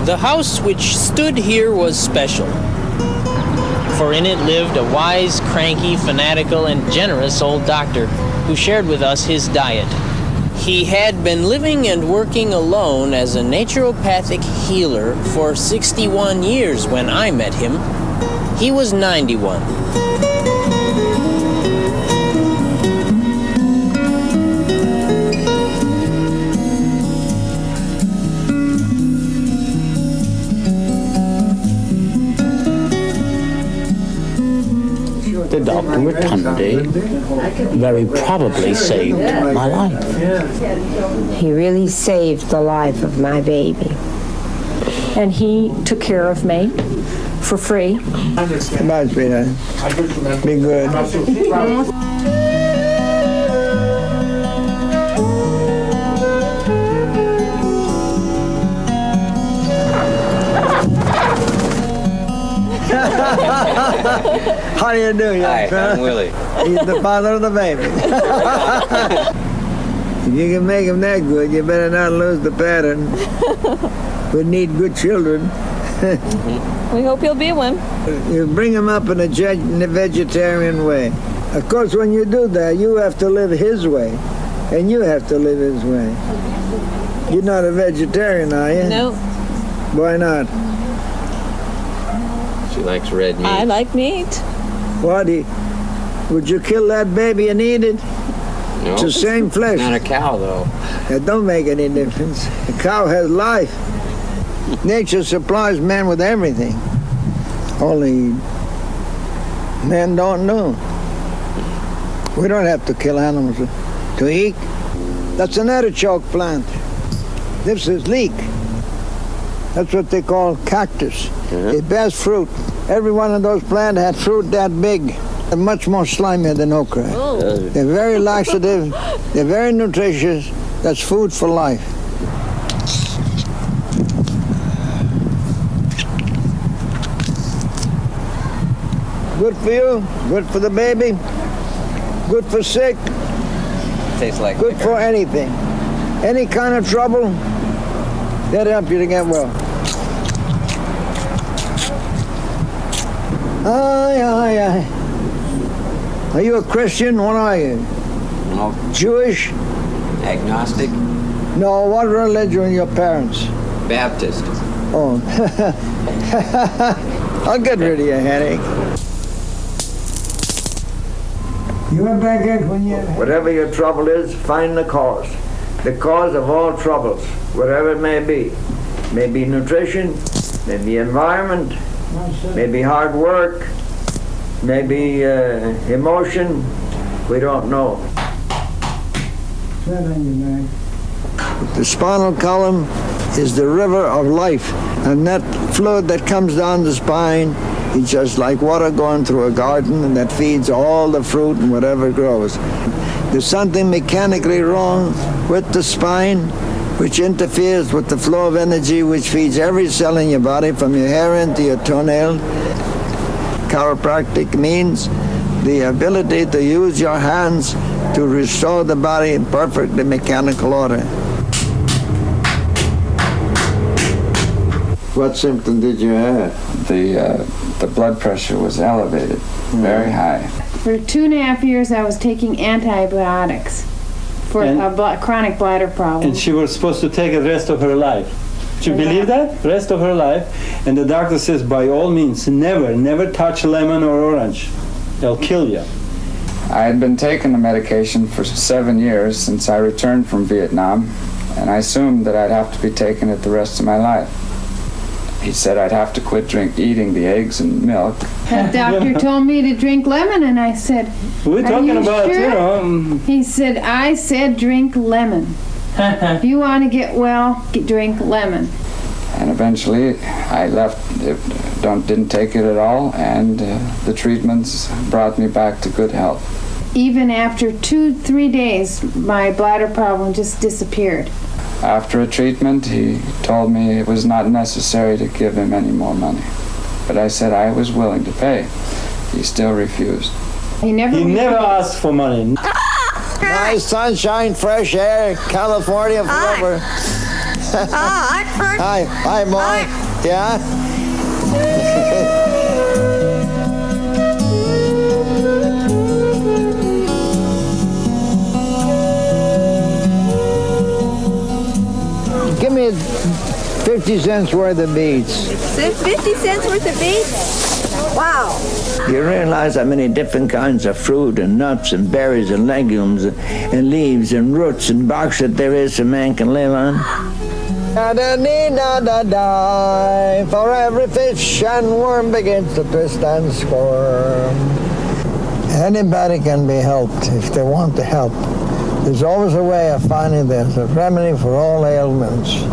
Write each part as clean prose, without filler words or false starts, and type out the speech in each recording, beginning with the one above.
The house which stood here was special, for in it lived a wise, cranky, fanatical, and generous old doctor who shared with us his diet. He had been living and working alone as a naturopathic healer for 61 years when I met him. He was 91. Dr. Rotondi very probably saved my life. He really saved the life of my baby. And he took care of me for free. Goodbye, sweetheart. Be good. How do you do, young fella? Hi, I'm Willie. He's the father of the baby. If you can make him that good, you better not lose the pattern. We need good children. We hope he'll be one. You bring him up in a vegetarian way. Of course, when you do that, you have to live his way, and you have to live his way. You're not a vegetarian, are you? No. Why not? She likes red meat. I like meat. What? Would you kill that baby and eat it? No, it's the same flesh. Not a cow, though. It don't make any difference. A cow has life. Nature supplies man with everything. Only men don't know. We don't have to kill animals to eat. That's an artichoke plant. This is leek. That's what they call cactus. It bears fruit. Every one of those plants had fruit that big. They're much more slimy than okra. Oh. They're very laxative. They're very nutritious. That's food for life. Good for you, good for the baby, good for sick, Tastes like good for anything. Any kind of trouble, that'll help you to get well. Aye, aye, aye. Are you a Christian? What are you? No, Jewish? agnostic, No, what religion are your parents? Baptist. Oh. I'll get rid of your headache. You went back in when you... Whatever your trouble is, find the cause. The cause of all troubles, whatever it may be. Maybe nutrition, maybe environment, maybe hard work, maybe emotion. We don't know. The spinal column is the river of life, and that fluid that comes down the spine is just like water going through a garden, and that feeds all the fruit and whatever grows. There's something mechanically wrong with the spine which interferes with the flow of energy which feeds every cell in your body from your hair into your toenail. Chiropractic means the ability to use your hands to restore the body in perfectly mechanical order. What symptom did you have? The blood pressure was elevated, very high. For 2.5 years, I was taking antibiotics for a chronic bladder problem. And she was supposed to take it the rest of her life. Do you believe that? Rest of her life. And the doctor says, by all means, never touch lemon or orange. They'll kill you. I had been taking the medication for 7 years since I returned from Vietnam, and I assumed that I'd have to be taking it the rest of my life. He said I'd have to quit eating the eggs and milk. The doctor told me to drink lemon, and I said, We're talking about, sure? you know... He said, I said drink lemon. If you want to get well, drink lemon. And eventually I left, didn't take it at all, and the treatments brought me back to good health. Even after 2-3 days, my bladder problem just disappeared. After a treatment, he told me it was not necessary to give him any more money. But I said I was willing to pay. He still refused. He never asked for money. Nice sunshine, fresh air, California forever. Hi. Hi, boy. Yeah? Give me 50 cents worth of beads. 50 cents worth of beads? Wow. You realize how many different kinds of fruit and nuts and berries and legumes and leaves and roots and barks that there is a man can live on? Da-da-dee-da-da-die, for every fish and worm begins to twist and squirm. Anybody can be helped if they want to help. There's always a way of finding there's a remedy for all ailments.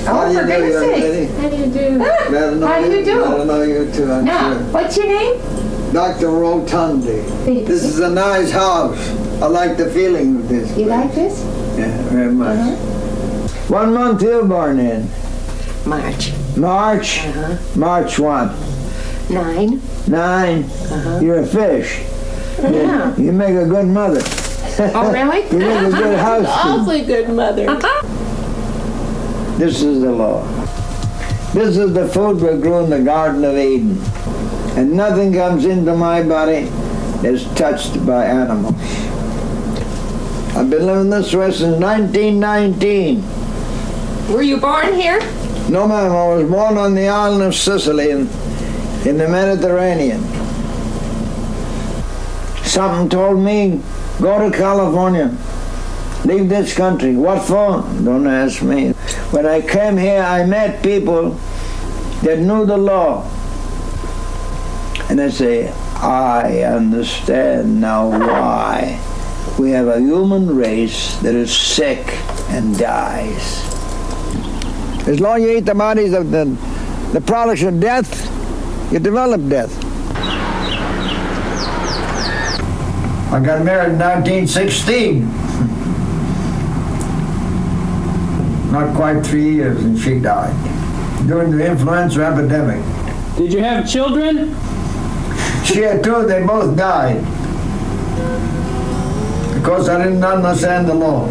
Oh, for goodness sake. How do you do? How do you do? I don't know you too, I'm Now, sure. what's your name? Dr. Rotondi. This is a nice house. I like the feeling of this. You like this? Yeah, very much. 1 month you were born in? March. March? March what? 9. 9? You're a fish. Yeah. You make a good mother. Oh, really? You make a good housekeeper. Awfully good mother. This is the law. This is the food we grew in the Garden of Eden. And nothing comes into my body that's touched by animals. I've been living this way since 1919. Were you born here? No, ma'am, I was born on the island of Sicily in the Mediterranean. Something told me, go to California. Leave this country. What for? Don't ask me. When I came here, I met people that knew the law. And they say, I understand now why we have a human race that is sick and dies. As long as you eat the bodies of the products of death, you develop death. I got married in 1916. Not quite 3 years, and she died during the influenza epidemic. Did you have children? She had 2, they both died because I didn't understand the law.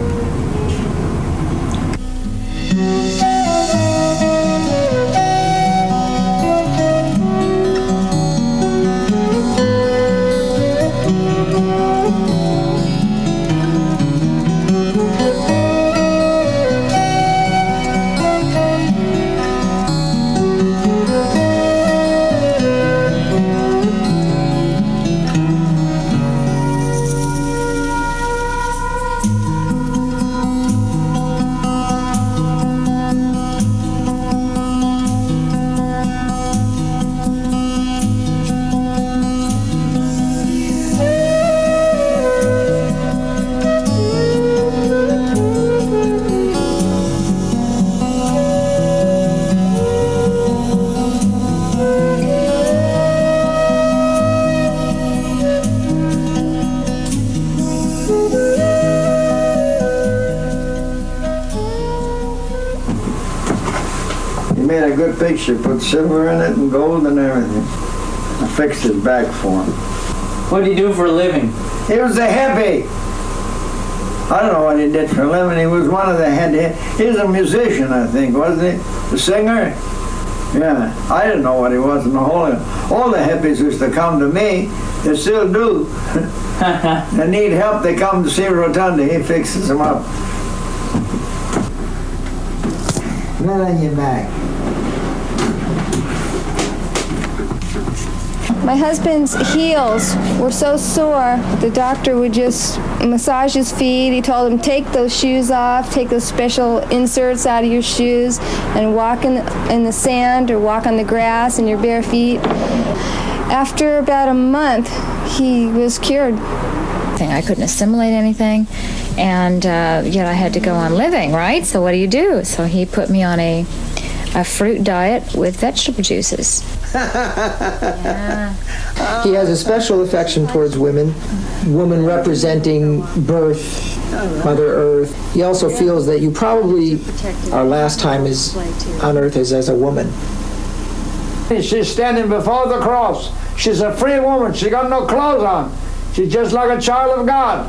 Made a good picture, put silver in it and gold and everything. I fixed his back for him. What do you do for a living? He was a hippie. I don't know what he did for a living. He was one of the he was a musician, I think, wasn't he? A singer? Yeah. I didn't know what he was in the whole. All the hippies used to come to me. They still do. They need help, they come to see Rotondi. He fixes them up. Right on your back. My husband's heels were so sore, the doctor would just massage his feet. He told him, take those shoes off, take those special inserts out of your shoes, and walk in the sand or walk on the grass in your bare feet. After about a month, he was cured. I couldn't assimilate anything, and yet I had to go on living, right? So what do? So he put me on a fruit diet with vegetable juices. Yeah. He has a special affection towards women representing birth, Mother Earth. He also feels that you probably, our last time on Earth is as a woman. She's standing before the cross. She's a free woman. She got no clothes on. She's just like a child of God.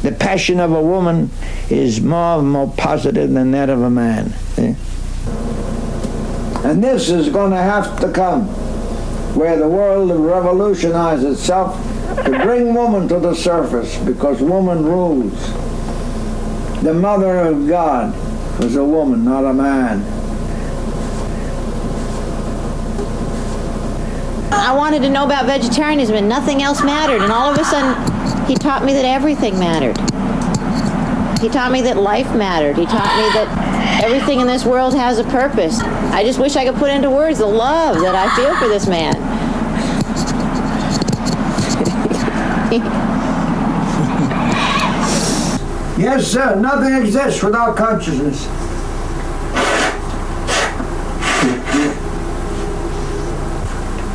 The passion of a woman is more positive than that of a man. See? And this is going to have to come, where the world will revolutionize itself to bring woman to the surface, because woman rules. The mother of God was a woman, not a man. I wanted to know about vegetarianism and nothing else mattered, and all of a sudden he taught me that everything mattered. He taught me that life mattered. He taught me that everything in this world has a purpose. I just wish I could put into words the love that I feel for this man. Yes, sir, nothing exists without consciousness.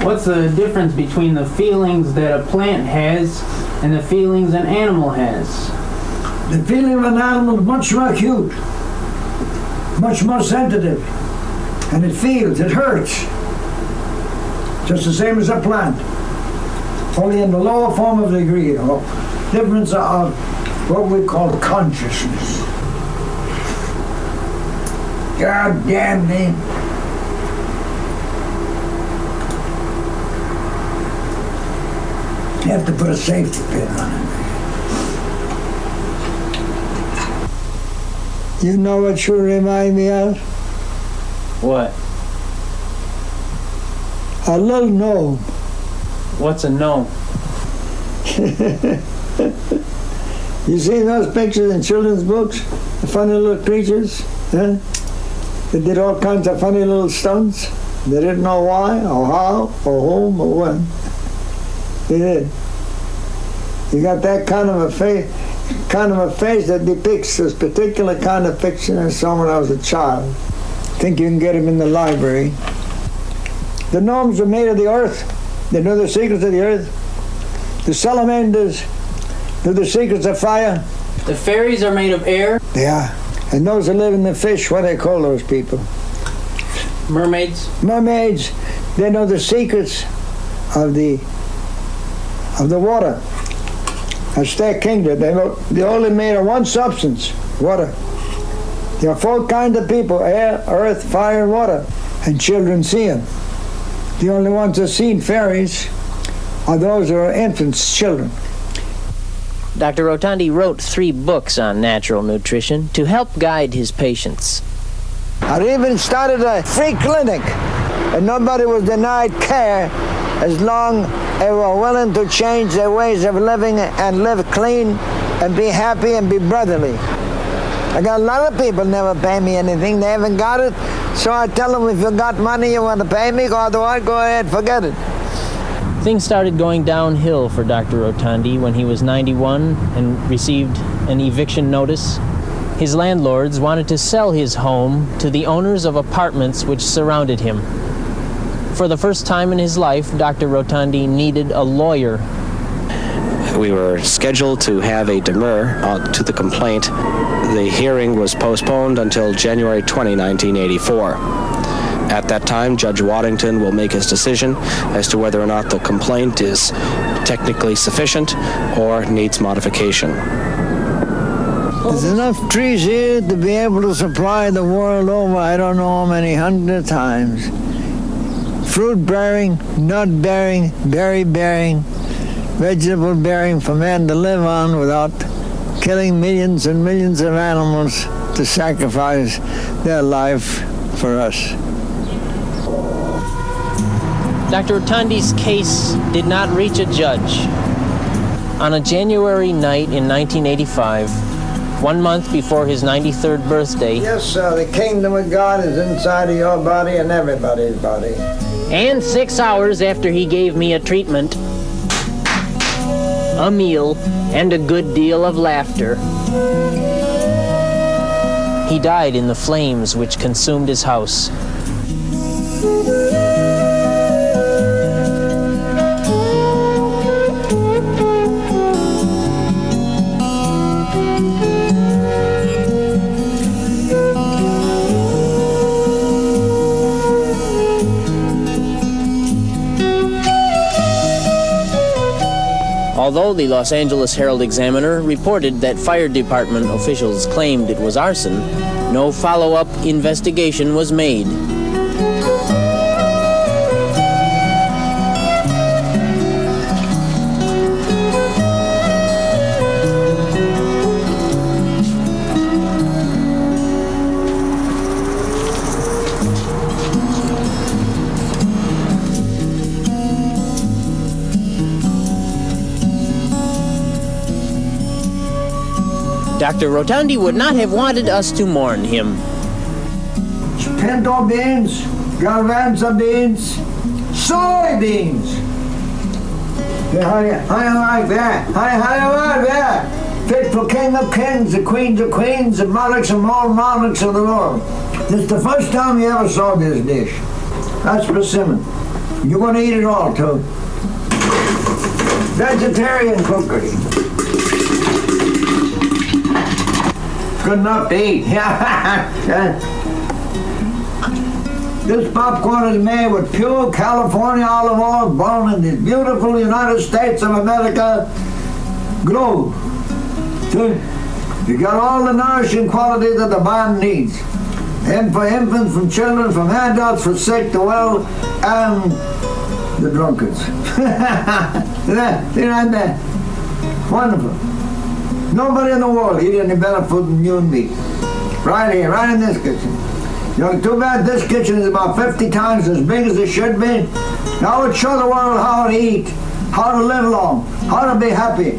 What's the difference between the feelings that a plant has and the feelings an animal has? The feeling of an animal is much more acute, much more sensitive, and it feels, it hurts, just the same as a plant, only in the lower form of degree, difference of what we call consciousness. God damn me. You have to put a safety pin on it. You know what you remind me of? What? A little gnome. What's a gnome? You seen those pictures in children's books? The funny little creatures? Huh? They did all kinds of funny little stunts. They didn't know why, or how, or whom, or when. They did. You got that kind of a face that depicts this particular kind of fiction I saw when I was a child. I think you can get them in the library. The gnomes are made of the earth. They know the secrets of the earth. The salamanders know the secrets of fire. The fairies are made of air. They are. And those that live in the fish, what do they call those people? Mermaids. Mermaids. They know the secrets of the water. That's their kingdom. They're only made of one substance, water. There are 4 kinds of people: air, earth, fire, and water. And children see them. The only ones that see fairies are those who are infants, children. Dr. Rotondi wrote 3 books on natural nutrition to help guide his patients. I even started a free clinic, and nobody was denied care as long as they were willing to change their ways of living and live clean and be happy and be brotherly. I got a lot of people never pay me anything. They haven't got it. So I tell them, if you got money you want to pay me, otherwise go ahead, forget it. Things started going downhill for Dr. Rotondi when he was 91 and received an eviction notice. His landlords wanted to sell his home to the owners of apartments which surrounded him. For the first time in his life, Dr. Rotondi needed a lawyer. We were scheduled to have a demur to the complaint. The hearing was postponed until January 20, 1984. At that time, Judge Waddington will make his decision as to whether or not the complaint is technically sufficient or needs modification. There's enough trees here to be able to supply the world over, I don't know how many 100 times. Fruit bearing, nut bearing, berry bearing, vegetable bearing for man to live on without killing millions and millions of animals to sacrifice their life for us. Dr. Rotondi's case did not reach a judge. On a January night in 1985, 1 month before his 93rd birthday. Yes, sir, the kingdom of God is inside of your body and everybody's body. And 6 hours after he gave me a treatment, a meal, and a good deal of laughter, he died in the flames which consumed his house. Although the Los Angeles Herald-Examiner reported that fire department officials claimed it was arson, no follow-up investigation was made. Dr. Rotondi would not have wanted us to mourn him. Pinto beans, garbanzo beans, soybeans. Yeah, how do you like that? How do you like that? Fit for King of Kings, the Queens of Queens, the monarchs of all monarchs of the world. This is the first time you ever saw this dish. That's persimmon. You're going to eat it all, too. Vegetarian cookery. Good enough to eat. This popcorn is made with pure California olive oil grown in the beautiful United States of America grove. You got all the nourishing qualities that the body needs. And for infants, from children, from adults, for sick, the well, and the drunkards. See right there? Wonderful. Nobody in the world eat any better food than you and me. Right here, right in this kitchen. You know, too bad this kitchen is about 50 times as big as it should be. Now it show the world how to eat, how to live long, how to be happy,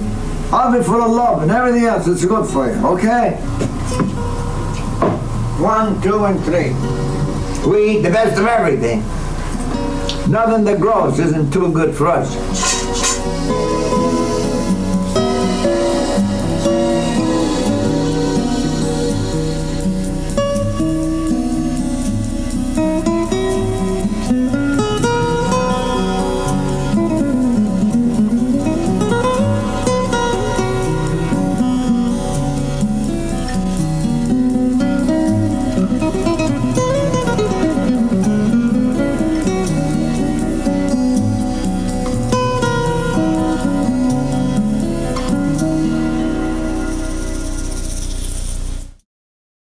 how to be full of love and everything else that's good for you, okay? 1, 2, and 3. We eat the best of everything. Nothing that grows isn't too good for us.